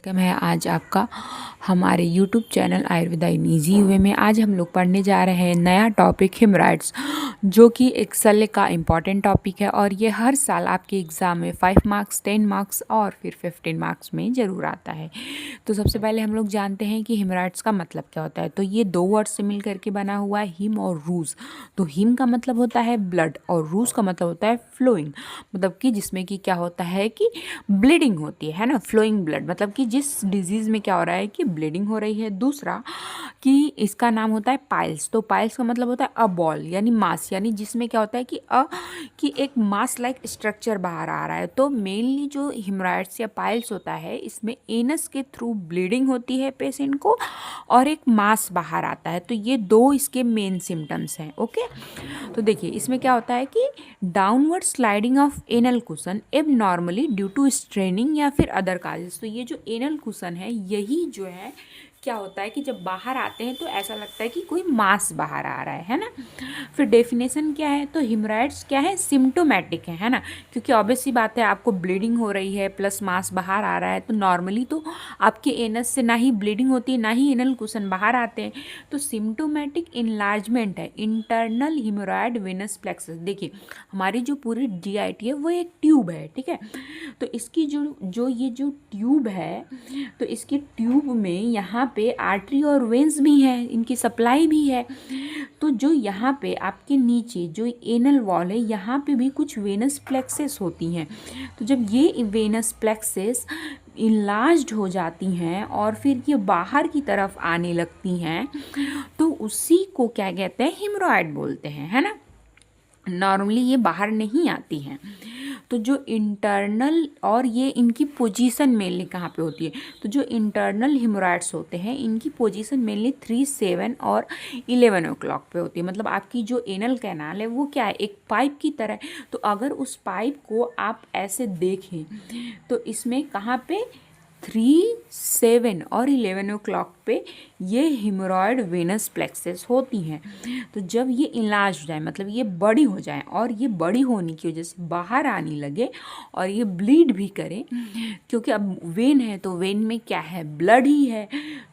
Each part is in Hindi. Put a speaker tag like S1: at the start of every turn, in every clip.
S1: वेलकम है आज आपका हमारे यूट्यूब चैनल आयुर्वेदा इन ईजी वे में। आज हम लोग पढ़ने जा रहे हैं नया टॉपिक हिमराइड्स, जो कि एक्सेल का इम्पॉर्टेंट टॉपिक है और ये हर साल आपके एग्ज़ाम में 5 मार्क्स 10 मार्क्स और फिर 15 मार्क्स में ज़रूर आता है। तो सबसे पहले हम लोग जानते हैं कि हिमराइड्स का मतलब क्या होता है। तो ये दो वर्ड से मिल करके बना हुआ है, हिम और रूज। तो हिम का मतलब होता है ब्लड और रूज का मतलब होता है फ्लोइंग, मतलब कि जिसमें कि क्या होता है कि ब्लीडिंग होती है ना, फ्लोइंग ब्लड, मतलब कि जिस डिजीज़ में क्या हो रहा है कि ब्लीडिंग हो रही है। दूसरा कि इसका नाम होता है पाइल्स। तो पाइल्स का मतलब होता है अ बॉल यानी मास, यानी जिसमें क्या होता है कि एक मास लाइक स्ट्रक्चर बाहर आ रहा है। तो मेनली जो हिमराइड्स या पाइल्स होता है, इसमें एनस के थ्रू ब्लीडिंग होती है पेशेंट को और एक मास बाहर आता है। तो ये दो इसके मेन सिम्टम्स हैं। ओके, तो देखिए इसमें क्या होता है कि downward sliding of anal cushion एब नॉर्मली ड्यू टू स्ट्रेनिंग या फिर अदर काजेस। तो ये जो एनल कुशन है, यही जो है क्या होता है कि जब बाहर आते हैं तो ऐसा लगता है कि कोई मास बाहर आ रहा है ना। फिर डेफिनेशन क्या है, तो हिमराइड्स क्या है, सिम्टोमेटिक है ना, क्योंकि ऑब्वियस सी बात है आपको ब्लीडिंग हो रही है प्लस मास बाहर आ रहा है। तो नॉर्मली तो आपके एनस से ना ही ब्लीडिंग होती है ना ही एनल कुशन बाहर आते हैं। तो सिम्टोमेटिक इनलार्जमेंट है इंटरनल हिमोरॉयड वेनस प्लेक्सस। देखिए हमारी जो पूरी जीआईटी है वो एक ट्यूब है, ठीक है। तो इसकी ये जो ट्यूब है, तो इसकी ट्यूब में यहाँ पे आर्टरी और वेंस भी हैं, इनकी सप्लाई भी है। तो जो यहाँ पे आपके नीचे जो एनल वॉल है, यहाँ पे भी कुछ वेनस प्लेक्सेस होती हैं। तो जब ये वेनस प्लेक्सेस इनलार्ज्ड हो जाती हैं और फिर ये बाहर की तरफ आने लगती हैं, तो उसी को क्या कहते हैं, हिमोरॉयड बोलते हैं, है ना। नॉर्मली ये बाहर नहीं आती हैं। तो जो इंटरनल, और ये इनकी पोजीशन मेनली कहाँ पे होती है, तो जो इंटरनल हिमोरॉइड्स होते हैं इनकी पोजीशन मेनली 3, 7 और 11 o'clock पे होती है। मतलब आपकी जो एनल कैनाल है वो क्या है, एक पाइप की तरह। तो अगर उस पाइप को आप ऐसे देखें तो इसमें कहाँ पे 3, 7 और 11 o'clock पे ये हिमोरॉयड वेनस प्लेक्सेस होती हैं। तो जब ये इलाज हो जाए, मतलब ये बड़ी हो जाए और ये बड़ी होने की वजह से बाहर आने लगे और ये ब्लीड भी करें, क्योंकि अब वेन है तो वेन में क्या है, ब्लड ही है,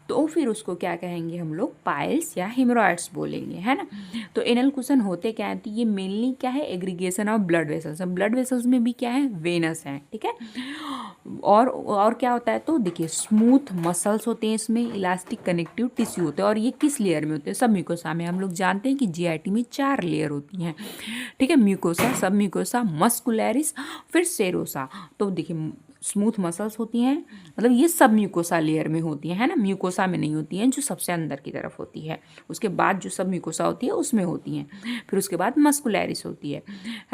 S1: तो फिर उसको क्या कहेंगे हम लोग, पाइल्स या हिमोरॉइड्स बोलेंगे, है ना। तो एनल कुशन होते क्या है, तो ये मेनली क्या है, aggregation of blood vessels. Blood vessels में भी क्या है, वेनस है, ठीक है। और क्या होता है, तो देखिए स्मूथ मसल्स होते हैं इसमें, इलास्टिक कनेक्टिव टिश्यू होते हैं। और ये किस लेयर में होते हैं, सब म्यूकोसा में। हम लोग जानते हैं कि जीआईटी में 4 लेयर होती हैं, ठीक है, म्यूकोसा, सब म्यूकोसा, मस्कुलरिस, फिर सेरोसा। तो देखिए स्मूथ मसल्स होती हैं, मतलब ये सब म्यूकोसा लेयर में होती हैं, है ना, म्यूकोसा में नहीं होती हैं, जो सबसे अंदर की तरफ होती है। उसके बाद जो सब म्यूकोसा होती है उसमें होती हैं। फिर उसके बाद मस्कुलरिस होती है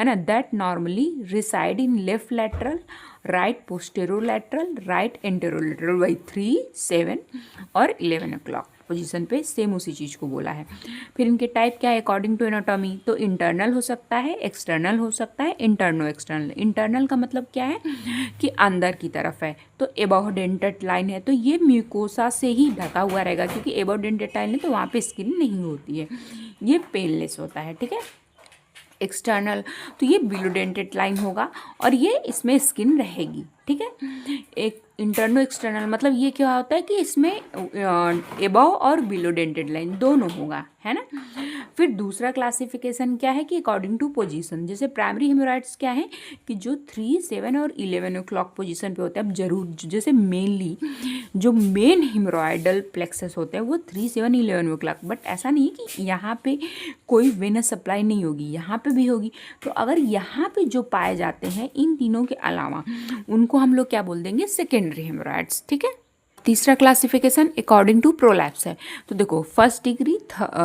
S1: ना, that normally reside in left lateral, right posterolateral, right anterolateral, वही 3, 7 और 11 o'clock पोजीशन पे सेम उसी चीज़ को बोला है। फिर इनके टाइप क्या है अकॉर्डिंग टू एनाटॉमी, तो इंटरनल हो सकता है, एक्सटर्नल हो सकता है, इंटरनो एक्सटर्नल। इंटरनल का मतलब क्या है कि अंदर की तरफ है, तो एबोडेंटेड लाइन है, तो ये म्यूकोसा से ही ढका हुआ रहेगा, क्योंकि एबोडेंटेड लाइन है तो वहाँ पे स्किन नहीं होती है, ये पेनलेस होता है, ठीक है। एक्सटर्नल तो ये बिलोडेंटेड लाइन होगा और ये इसमें स्किन रहेगी, ठीक है। एक इंटरनो एक्सटर्नल मतलब ये क्या होता है कि इसमें एबव और बिलोडेंटेड लाइन दोनों होगा, है ना। फिर दूसरा क्लासिफिकेशन क्या है कि अकॉर्डिंग टू पोजीशन, जैसे प्राइमरी हेमोरॉइड्स क्या है कि जो 3, 7 और 11 o'clock पोजीशन पे होते हैं। अब जरूर जैसे मेनली जो मेन हिमोरॉयडल प्लेक्सेस होते हैं वो 3, 7, 11 o'clock, बट ऐसा नहीं कि यहाँ पे कोई वेनस सप्लाई नहीं होगी, यहाँ पे भी होगी। तो अगर यहाँ पे जो पाए जाते हैं इन तीनों के अलावा, उनको हम लोग क्या बोल देंगे, सेकेंडरी हेमोरॉइड्स, ठीक है। तीसरा क्लासिफिकेशन अकॉर्डिंग टू प्रोलैप्स है। तो देखो फर्स्ट डिग्री,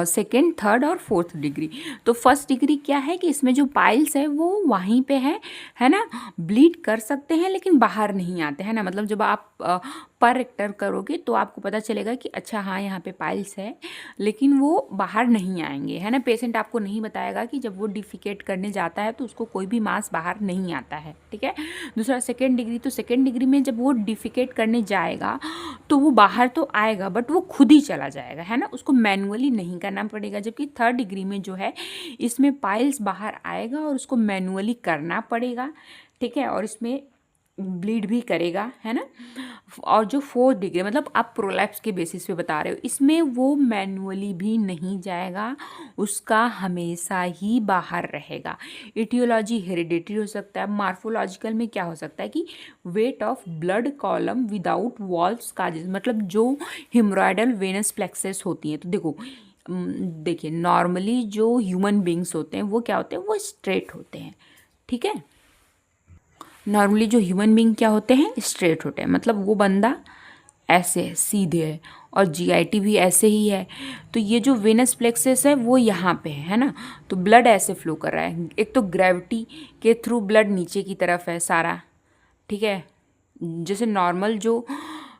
S1: सेकेंड, थर्ड और फोर्थ डिग्री। तो फर्स्ट डिग्री क्या है कि इसमें जो पाइल्स है वो वहीं पे है ना, ब्लीड कर सकते हैं लेकिन बाहर नहीं आते हैं ना। मतलब जब आप पर एक्टर करोगे तो आपको पता चलेगा कि अच्छा हाँ यहाँ पे पाइल्स है, लेकिन वो बाहर नहीं आएंगे, है ना। पेशेंट आपको नहीं बताएगा कि जब वो डिफिकेट करने जाता है तो उसको कोई भी मांस बाहर नहीं आता है, ठीक है। दूसरा सेकेंड डिग्री, तो सेकेंड डिग्री में जब वो डिफिकेट करने जाएगा तो वो बाहर तो आएगा बट वो खुद ही चला जाएगा, है ना, उसको मैनुअली नहीं करना पड़ेगा। जबकि थर्ड डिग्री में जो है इसमें पाइल्स बाहर आएगा और उसको मैनुअली करना पड़ेगा, ठीक है। और इसमें ब्लीड भी करेगा, है ना। और जो 4 डिग्री मतलब आप प्रोलैप्स के बेसिस पे बता रहे हो, इसमें वो मैन्युअली भी नहीं जाएगा, उसका हमेशा ही बाहर रहेगा। इटियोलॉजी हेरिडेटरी हो सकता है। मार्फोलॉजिकल में क्या हो सकता है कि weight of blood column without valves causes, मतलब जो हिमोरॉयडल वेनस प्लेक्सेस होती हैं। तो देखो देखिए नॉर्मली जो ह्यूमन बींग्स होते हैं वो क्या होते हैं, वो स्ट्रेट होते हैं, ठीक है। नॉर्मली जो ह्यूमन बींग क्या होते हैं, स्ट्रेट होते हैं, मतलब वो बंदा ऐसे है, सीधे है, और जीआईटी भी ऐसे ही है। तो ये जो वेनस प्लेक्सेस है वो यहाँ पे है ना। तो ब्लड ऐसे फ्लो कर रहा है, एक तो ग्रेविटी के थ्रू ब्लड नीचे की तरफ है सारा, ठीक है। जैसे नॉर्मल जो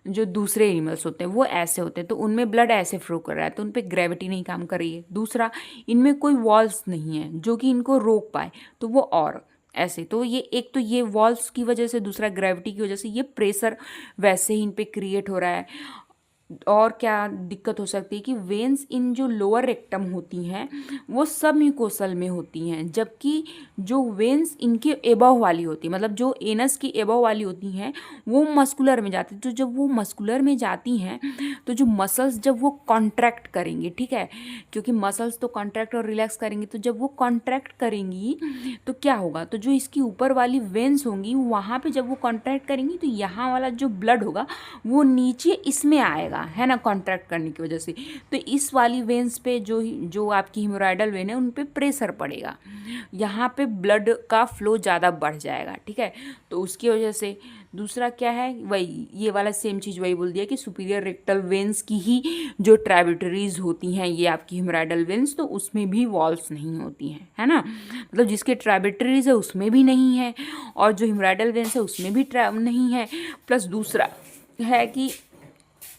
S1: जो दूसरे एनिमल्स होते हैं वो ऐसे होते हैं, तो उनमें ब्लड ऐसे फ्लो कर रहा है, तो उन पर ग्रेविटी नहीं काम कर रही है। दूसरा, इनमें कोई वॉल्स नहीं है जो कि इनको रोक पाए, तो वो और ऐसे, तो ये एक तो ये वॉल्स की वजह से, दूसरा ग्रेविटी की वजह से ये प्रेशर वैसे ही इन पे क्रिएट हो रहा है। और क्या दिक्कत हो सकती है कि वेन्स इन जो लोअर रेक्टम होती हैं वो सब म्यूकोसल में होती हैं, जबकि जो वेन्स इनके एबव वाली होती है, मतलब जो एनस की एबव वाली होती हैं वो मस्कुलर में जाती है। तो जब वो मस्कुलर में जाती हैं तो जो मसल्स जब वो कॉन्ट्रैक्ट करेंगी, ठीक है, क्योंकि मसल्स तो कॉन्ट्रैक्ट और रिलैक्स करेंगी, तो जब वो कॉन्ट्रैक्ट करेंगी तो क्या होगा, तो जो इसकी ऊपर वाली वेन्स होंगी वहाँ पे जब वो कॉन्ट्रैक्ट करेंगी तो यहाँ वाला जो ब्लड होगा वो नीचे इसमें आएगा, है ना, कॉन्ट्रैक्ट करने की वजह से। तो इस वाली वेन्स पे जो जो आपकी हिमोरॉयडल वेन है उन पे प्रेशर पड़ेगा, यहाँ पे ब्लड का फ्लो ज़्यादा बढ़ जाएगा, ठीक है। तो उसकी वजह से दूसरा क्या है, वही ये वाला सेम चीज़ वही बोल दिया कि सुपीरियर रेक्टल वेन्स की ही जो ट्राइब्यूटरीज होती हैं ये आपकी हिमोरॉयडल वेन्स, तो उसमें भी वॉल्स नहीं होती हैं, है ना। मतलब जिसके ट्राइब्यूटरीज है उसमें भी नहीं है, और जो हिमोरॉयडल वेन्स है उसमें भी नहीं है। प्लस दूसरा है कि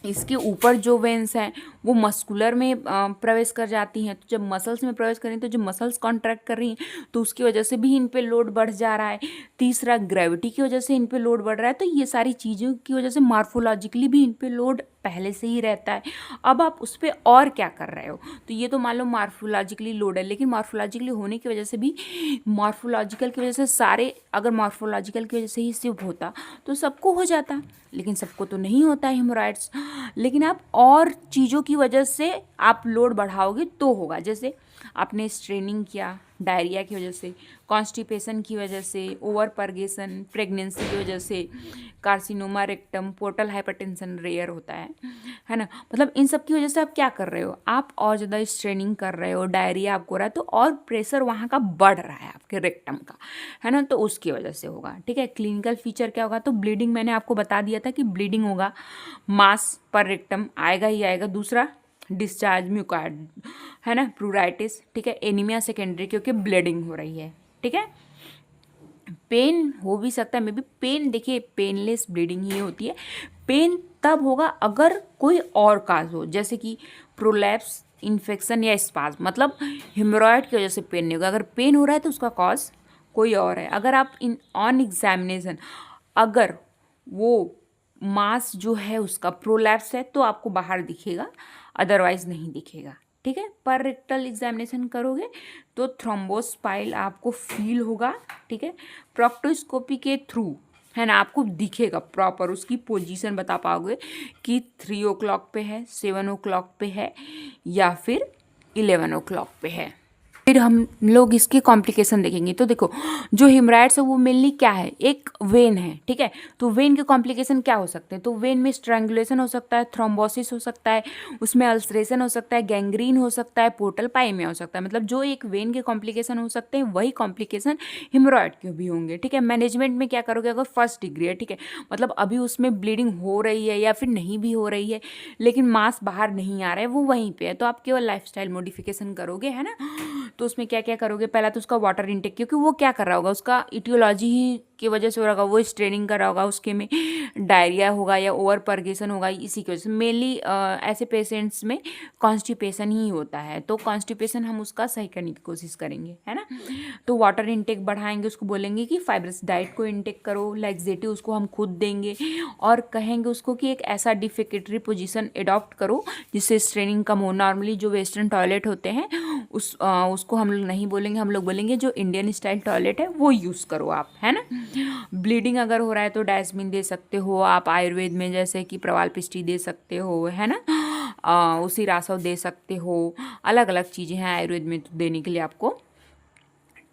S1: इसके ऊपर जो वेन्स हैं वो मस्कुलर में प्रवेश कर जाती हैं, तो जब मसल्स में प्रवेश करें तो जो मसल्स कॉन्ट्रैक्ट कर रही हैं तो उसकी वजह से भी इन पे लोड बढ़ जा रहा है। तीसरा, ग्रेविटी की वजह से इन पे लोड बढ़ रहा है। तो ये सारी चीज़ों की वजह से मार्फोलॉजिकली भी इन पे लोड पहले से ही रहता है। अब आप उस पर और क्या कर रहे हो, तो ये तो मान लो मार्फोलॉजिकली लोड है, लेकिन मार्फोलॉजिकली होने की वजह से भी, मार्फोलॉजिकल की वजह से सारे, अगर मार्फोलॉजिकल की वजह से ही सिर्फ होता तो सबको हो जाता, लेकिन सबको तो नहीं होता है हिमोरॉइड्स। लेकिन आप और चीज़ों की वजह से आप लोड बढ़ाओगे तो होगा, जैसे आपने स्ट्रेनिंग किया डायरिया की वजह से, कॉन्स्टिपेशन की वजह से, ओवर परगेशन, प्रेगनेंसी की वजह से, carcinoma rectum, portal hypertension rare होता है ना। मतलब इन सब की वजह से आप क्या कर रहे हो, आप और ज़्यादा स्ट्रेनिंग कर रहे हो, डायरिया आपको हो रहा है, तो और प्रेशर वहाँ का बढ़ रहा है आपके रेक्टम का, है ना, तो उसकी वजह से होगा, ठीक है। क्लिनिकल फीचर क्या होगा, तो ब्लीडिंग मैंने आपको बता दिया था कि ब्लीडिंग होगा, मास पर रेक्टम आएगा ही आएगा। दूसरा, डिस्चार्ज म्यूकार्ड, है ना, प्लूराइटिस, ठीक है। एनीमिया सेकेंडरी क्योंकि ब्लीडिंग हो रही है, ठीक है। पेन हो भी सकता है, मे बी पेन, देखिए पेनलेस ब्लीडिंग ही होती है। पेन तब होगा अगर कोई और काज हो, जैसे कि प्रोलैप्स, इन्फेक्शन या स्पाज, मतलब हेमोरॉयड की वजह से पेन नहीं होगा। अगर पेन हो रहा है तो उसका कॉज कोई और है। अगर आप इन ऑन एग्जामिनेशन अगर वो मास जो है उसका प्रोलैप्स है तो आपको बाहर दिखेगा, अदरवाइज नहीं दिखेगा, ठीक है। पर रेक्टल एग्जामिनेशन करोगे तो थ्रोम्बोस्पाइल आपको फील होगा, ठीक है। प्रोक्टोस्कोपी के थ्रू, है ना, आपको दिखेगा प्रॉपर, उसकी पोजीशन बता पाओगे कि 3 o'clock पे है, 7 o'clock पे है, या फिर 11 o'clock पे है। फिर हम लोग इसके कॉम्प्लिकेशन देखेंगे। तो देखो जो हिमराइड्स है वो मेनली क्या है, एक वेन है, ठीक है। तो वेन के कॉम्प्लिकेशन क्या हो सकते हैं, तो वेन में स्ट्रैंगुलेशन हो सकता है, थ्रोम्बोसिस हो सकता है, उसमें अल्सरेशन हो सकता है, गैंग्रीन हो सकता है, पोर्टल पाइमिया हो सकता है। मतलब जो एक वेन के कॉम्प्लिकेशन हो सकते हैं वही कॉम्प्लिकेशन हिमराइड के भी होंगे, ठीक है। मैनेजमेंट में क्या करोगे, अगर फर्स्ट डिग्री है, ठीक है, मतलब अभी उसमें ब्लीडिंग हो रही है या फिर नहीं भी हो रही है लेकिन मास बाहर नहीं आ रहा है, वो वहीं पे है, तो आप केवल लाइफस्टाइल मॉडिफिकेशन करोगे, है ना। तो उसमें क्या क्या करोगे, पहला तो उसका वाटर इनटेक, क्योंकि वो क्या कर रहा होगा, उसका इटियोलॉजी ही की वजह से हो रहा होगा, वो स्ट्रेनिंग कर रहा होगा, उसके में डायरिया होगा या ओवर परगेशन होगा, इसी की वजह से मेनली ऐसे पेशेंट्स में कॉन्स्टिपेशन ही होता है। तो कॉन्स्टिपेशन हम उसका सही करने की कोशिश करेंगे, है ना। तो वाटर इनटेक बढ़ाएंगे, उसको बोलेंगे कि फाइब्रस डाइट को इनटेक करो, लैक्सेटिव उसको हम खुद देंगे, और कहेंगे उसको कि एक ऐसा डिफेकेटरी पोजीशन एडॉप्ट करो जिससे स्ट्रेनिंग कम हो। नॉर्मली जो वेस्टर्न टॉयलेट होते हैं उसको उसको हम लोग नहीं बोलेंगे, हम लोग बोलेंगे जो इंडियन स्टाइल टॉयलेट है वो यूज़ करो आप, है ना। ब्लीडिंग अगर हो रहा है तो डैस्मिन दे सकते हो आप, आयुर्वेद में जैसे कि प्रवाल पिष्टी दे सकते हो, है ना। उसी रासव दे सकते हो, अलग अलग चीज़ें हैं आयुर्वेद में तो देने के लिए आपको,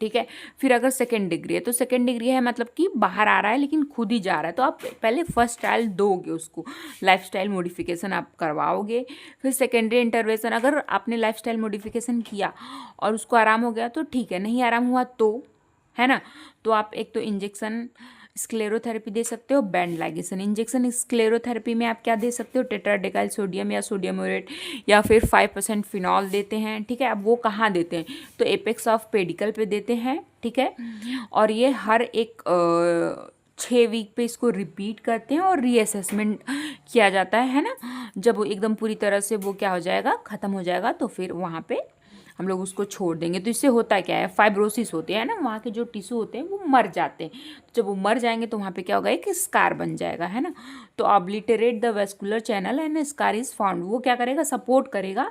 S1: ठीक है। फिर अगर सेकेंड डिग्री है तो सेकेंड डिग्री है मतलब कि बाहर आ रहा है लेकिन खुद ही जा रहा है, तो आप पहले फर्स्ट ट्रायल दोगे उसको, लाइफस्टाइल मॉडिफिकेशन आप करवाओगे। फिर सेकेंडरी इंटरवेंशन, अगर आपने लाइफस्टाइल मॉडिफिकेशन किया और उसको आराम हो गया तो ठीक है, नहीं आराम हुआ तो, है ना, तो आप एक तो इंजेक्शन स्क्लेरोथेरेपी दे सकते हो, बैंड लाइगेशन। इंजेक्शन स्क्लेरोथेरेपी में आप क्या दे सकते हो, टेट्राडेकाइल सोडियम या सोडियम ओरेट या फिर 5% फिनॉल देते हैं, ठीक है। अब वो कहाँ देते हैं, तो एपेक्स ऑफ पेडिकल पे देते हैं, ठीक है। और ये हर एक 6 वीक पे इसको रिपीट करते हैं और रीअसेसमेंट किया जाता है ना। जब वो एकदम पूरी तरह से वो क्या हो जाएगा, ख़त्म हो जाएगा, तो फिर वहाँ पे हम लोग उसको छोड़ देंगे। तो इससे होता क्या है, फाइब्रोसिस होते हैं ना, वहाँ के जो टिश्यू होते हैं वो मर जाते हैं। तो जब वो मर जाएंगे तो वहाँ पे क्या होगा, एक स्कार बन जाएगा, है ना। तो obliterate the vascular channel and scar is found, वो क्या करेगा, सपोर्ट करेगा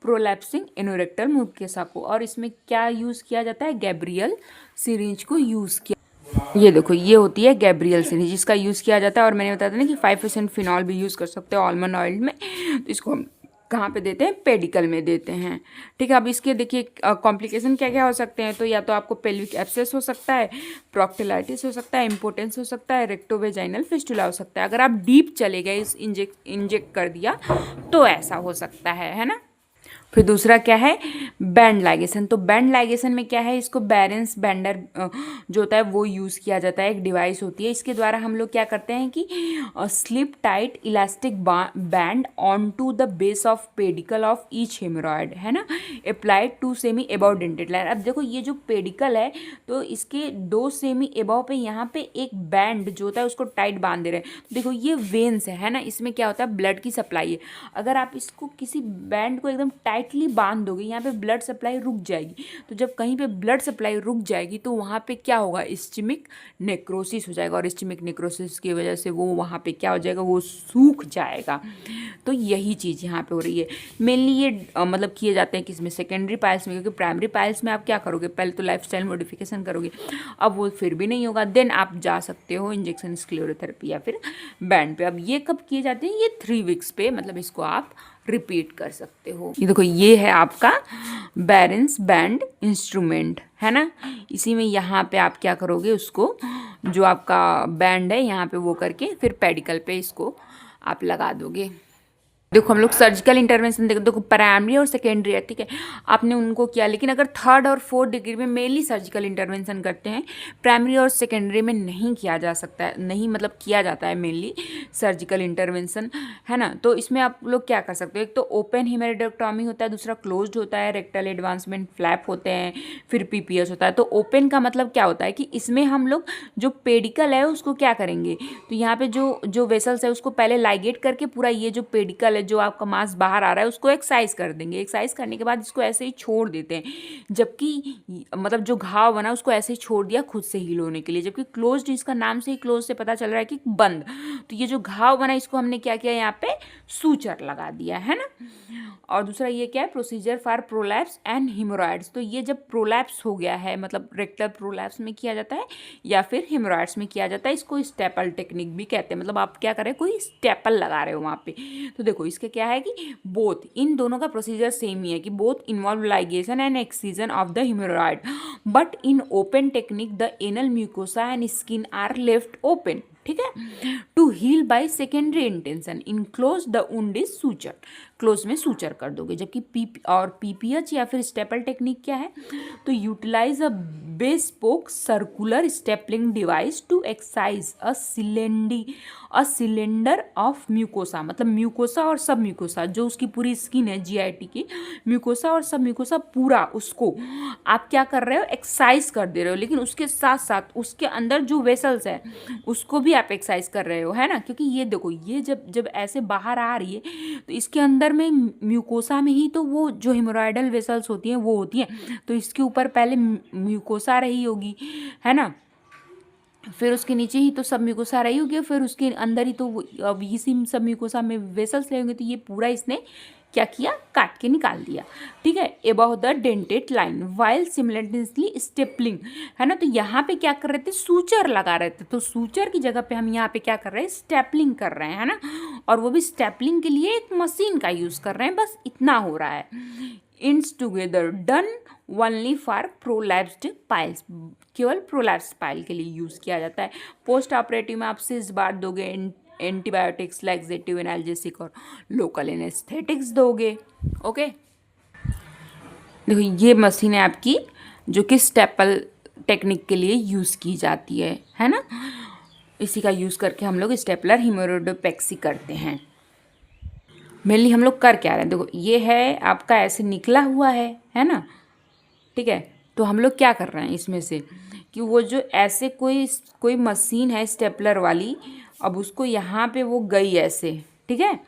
S1: प्रोलैप्सिंग एनोरेक्टल म्यूकोसा को। और इसमें क्या यूज़ किया जाता है, गैब्रियल सिरिंज को यूज़ किया। ये देखो, ये होती है गैब्रियल सिरिंज, जिसका यूज़ किया जाता है। और मैंने बताया था ना कि 5% फिनॉल भी यूज़ कर सकते हो आलमंड ऑयल में। तो इसको हम कहाँ पे देते हैं, पेडिकल में देते हैं, ठीक है। अब इसके देखिए कॉम्प्लिकेशन क्या क्या हो सकते हैं, तो या तो आपको पेल्विक एब्सेस हो सकता है, प्रोक्टिलाइटिस हो सकता है, इम्पोर्टेंस हो सकता है, रेक्टोवेजाइनल फिस्टुला हो सकता है। अगर आप डीप चले गए, इस इंजेक्ट कर दिया तो ऐसा हो सकता है ना। फिर दूसरा क्या है, बैंड लाइगेशन। तो बैंड लाइगेशन में क्या है, इसको बैरेंस बैंडर जो होता है वो यूज़ किया जाता है, एक डिवाइस होती है। इसके द्वारा हम लोग क्या करते हैं कि slip tight elastic band on to the base of pedicle of each haemorrhoid, है ना, applied to semi above dentate line. अब देखो ये जो पेडिकल है तो इसके 2 सेमी एबव पे यहाँ पे एक बैंड जो होता है उसको टाइट बांध दे रहे हैं। तो देखो ये वेन्स है ना, इसमें क्या होता है, ब्लड की सप्लाई है। अगर आप इसको किसी बैंड को एकदम टाइटली बांध दोगे, यहाँ पे ब्लड सप्लाई रुक जाएगी। तो जब कहीं पे ब्लड सप्लाई रुक जाएगी तो वहाँ पे क्या होगा, इस्चेमिक नेक्रोसिस हो जाएगा। और इस्चेमिक नेक्रोसिस की वजह से वो वहाँ पे क्या हो जाएगा, वो सूख जाएगा। तो यही चीज़ यहाँ पे हो रही है। मेनली ये मतलब किए जाते हैं किसमें, सेकेंडरी पाइल्स में, क्योंकि प्राइमरी पाइल्स में आप क्या करोगे, पहले तो लाइफस्टाइल मॉडिफिकेशन करोगे, अब वो फिर भी नहीं होगा, देन आप जा सकते हो इंजेक्शन स्क्लेरोथेरेपी या फिर बैंड पे। अब ये कब किए जाते हैं, ये 3 वीक्स पे, मतलब इसको आप रिपीट कर सकते हो। ये देखो, ये है आपका बैरेंस बैंड इंस्ट्रूमेंट, है ना। इसी में यहाँ पे आप क्या करोगे, उसको जो आपका बैंड है यहाँ पे वो करके फिर पेडिकल पे इसको आप लगा दोगे। देखो हम लोग सर्जिकल इंटरवेंशन देखो प्राइमरी और सेकेंडरी है, ठीक है, आपने उनको किया। लेकिन अगर 3rd और 4th डिग्री में मेनली सर्जिकल इंटरवेंशन करते हैं, प्राइमरी और सेकेंडरी में नहीं किया जा सकता है, नहीं मतलब किया जाता है मेनली सर्जिकल इंटरवेंशन, है ना। तो इसमें आप लोग क्या कर सकते हो, एक तो ओपन हेमेरोइडेक्टोमी होता है, दूसरा क्लोज्ड होता है, रेक्टल एडवांसमेंट फ्लैप होते हैं, फिर पीपीएस होता है। तो ओपन का मतलब क्या होता है कि इसमें हम लोग जो पेडिकल है उसको क्या करेंगे, तो यहाँ पे जो वेसल्स है उसको पहले लाइगेट करके पूरा ये जो पेडिकल जो आपका मांस बाहर आ रहा है उसको एक्सरसाइज कर देंगे। एक्सरसाइज करने के बाद इसको ऐसे ही छोड़ देते हैं, जबकि मतलब जो घाव बना उसको ऐसे ही छोड़ दिया खुद से हील होने के लिए। जबकि क्लोज्ड, इसका नाम से ही क्लोज से पता चल रहा है कि बंद। तो ये जो घाव बना इसको हमने क्या किया, यहाँ पे सूचर लगा दिया, है ना। और दूसरा ये क्या है, procedure for prolapse and haemorrhoids. तो ये जब प्रोलैप्स हो गया है, मतलब रेक्टल प्रोलैप्स में किया जाता है या फिर हिमोरॉइड्स में किया जाता है, इसको स्टेपल टेक्निक भी कहते हैं। मतलब आप क्या करें, कोई स्टेपल लगा रहे हो वहाँ पे। तो देखो इसके क्या है कि बोथ, इन दोनों का प्रोसीजर सेम ही है कि both involve ligation and excision of the haemorrhoid, but in open technique the anal mucosa and skin are left open, ठीक है, to heal by secondary intention. In close the wound is suture, close में सूचर कर दोगे। जबकि पीपीएच या फिर स्टेपल टेक्निक क्या है, तो utilise a bespoke circular stapling device to excise a cylinder of mucosa, मतलब म्यूकोसा और सब म्यूकोसा, जो उसकी पूरी स्किन है जीआईटी की, म्यूकोसा और सब म्यूकोसा पूरा, उसको आप क्या कर रहे हो, एक्सरसाइज कर दे रहे हो। लेकिन उसके साथ साथ उसके अंदर जो वेसल्स है उसको भी आप एक्सरसाइज कर रहे हो, है ना। क्योंकि ये देखो, ये जब ऐसे बाहर आ रही है तो इसके अंदर में म्यूकोसा में ही तो वो जो हिमोरॉइडल वेसल्स होती हैं वो होती हैं। तो इसके ऊपर पहले म्यूकोसा रही होगी, है ना, फिर उसके नीचे ही तो सब म्यूकोसा रही होगी, फिर उसके अंदर ही तो अब इसी सब म्यूकोसा में वेसल्स रहे होंगे। तो ये पूरा इसने क्या किया, काट के निकाल दिया, ठीक है। Above the dented line while simultaneously stapling, है ना। तो यहाँ पे क्या कर रहे थे, सूचर लगा रहे थे, तो सूचर की जगह पे हम यहाँ पे क्या कर रहे हैं, स्टेपलिंग कर रहे हैं, है ना। और वो भी स्टेपलिंग के लिए एक मशीन का यूज़ कर रहे हैं, बस इतना हो रहा है। Ends together done only for prolapsed piles, केवल प्रोलैप्स्ड पाइल के लिए यूज़ किया जाता है। पोस्ट ऑपरेटिव में आप सिस बार दोगे, एंटीबायोटिक्स, लैक्सेटिव, एनाल्जेसिक और लोकल एनेस्थेटिक्स दोगे। ओके, देखो ये मशीन है आपकी जो कि स्टेपल टेक्निक के लिए यूज़ की जाती है ना। इसी का यूज़ करके हम लोग स्टेपलर हेमोरोडोपेक्सी करते हैं। मेनली हम लोग कर क्या रहे हैं, देखो ये है आपका ऐसे निकला हुआ है ना, ठीक है। तो हम लोग क्या कर रहे हैं इसमें से कि वो जो ऐसे कोई मशीन है स्टेपलर वाली, अब उसको यहाँ पे वो गई ऐसे, ठीक है,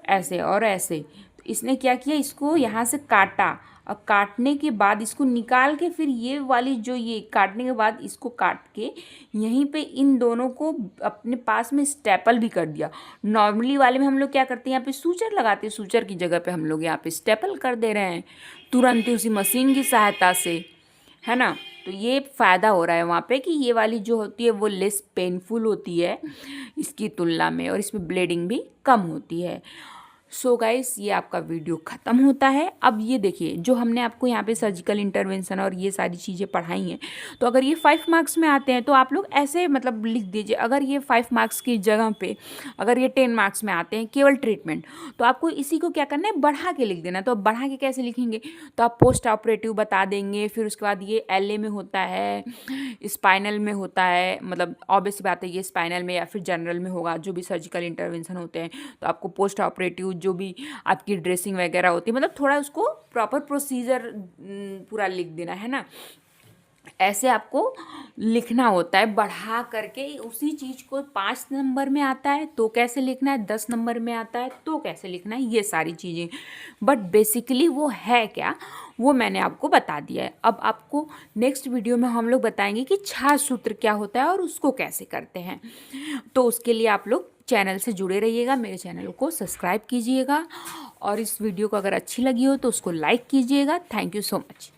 S1: ऐसे और ऐसे। तो इसने क्या किया, इसको यहाँ से काटा, और काटने के बाद इसको निकाल के फिर ये वाली जो ये काटने के बाद इसको काट के यहीं पे इन दोनों को अपने पास में स्टेपल भी कर दिया। नॉर्मली वाले में हम लोग क्या करते हैं, यहाँ पे सूचर लगाते हैं, सूचर की जगह पे हम लोग यहाँ पे स्टेपल कर दे रहे हैं तुरंत ही उसी मशीन की सहायता से, है ना। तो ये फ़ायदा हो रहा है वहाँ पे कि ये वाली जो होती है वो लेस पेनफुल होती है इसकी तुलना में, और इसमें ब्लीडिंग भी कम होती है। सो गाइस, ये आपका वीडियो ख़त्म होता है। अब ये देखिए, जो हमने आपको यहाँ पे सर्जिकल इंटरवेंशन और ये सारी चीज़ें पढ़ाई हैं, तो अगर ये 5 मार्क्स में आते हैं तो आप लोग ऐसे मतलब लिख दीजिए। अगर ये 5 मार्क्स की जगह पे अगर ये 10 मार्क्स में आते हैं केवल ट्रीटमेंट, तो आपको इसी को क्या करना है, बढ़ा के लिख देना। तो अब बढ़ा के कैसे लिखेंगे, तो आप पोस्ट ऑपरेटिव बता देंगे, फिर उसके बाद ये LA में होता है, स्पाइनल में होता है, मतलब ऑब्वियस बात है ये स्पाइनल में या फिर जनरल में होगा जो भी सर्जिकल इंटरवेंशन होते हैं। तो आपको पोस्ट ऑपरेटिव जो भी आपकी ड्रेसिंग वगैरह होती है, मतलब थोड़ा उसको प्रॉपर प्रोसीजर पूरा लिख देना, है ना। ऐसे आपको लिखना होता है बढ़ा करके। उसी चीज़ को 5 नंबर में आता है तो कैसे लिखना है, 10 नंबर में आता है तो कैसे लिखना है, ये सारी चीज़ें। बट बेसिकली वो है क्या, वो मैंने आपको बता दिया है। अब आपको नेक्स्ट वीडियो में हम लोग बताएंगे कि छाछ सूत्र क्या होता है और उसको कैसे करते हैं। तो उसके लिए आप लोग चैनल से जुड़े रहिएगा, मेरे चैनल को सब्सक्राइब कीजिएगा, और इस वीडियो को अगर अच्छी लगी हो तो उसको लाइक कीजिएगा। Thank you so much.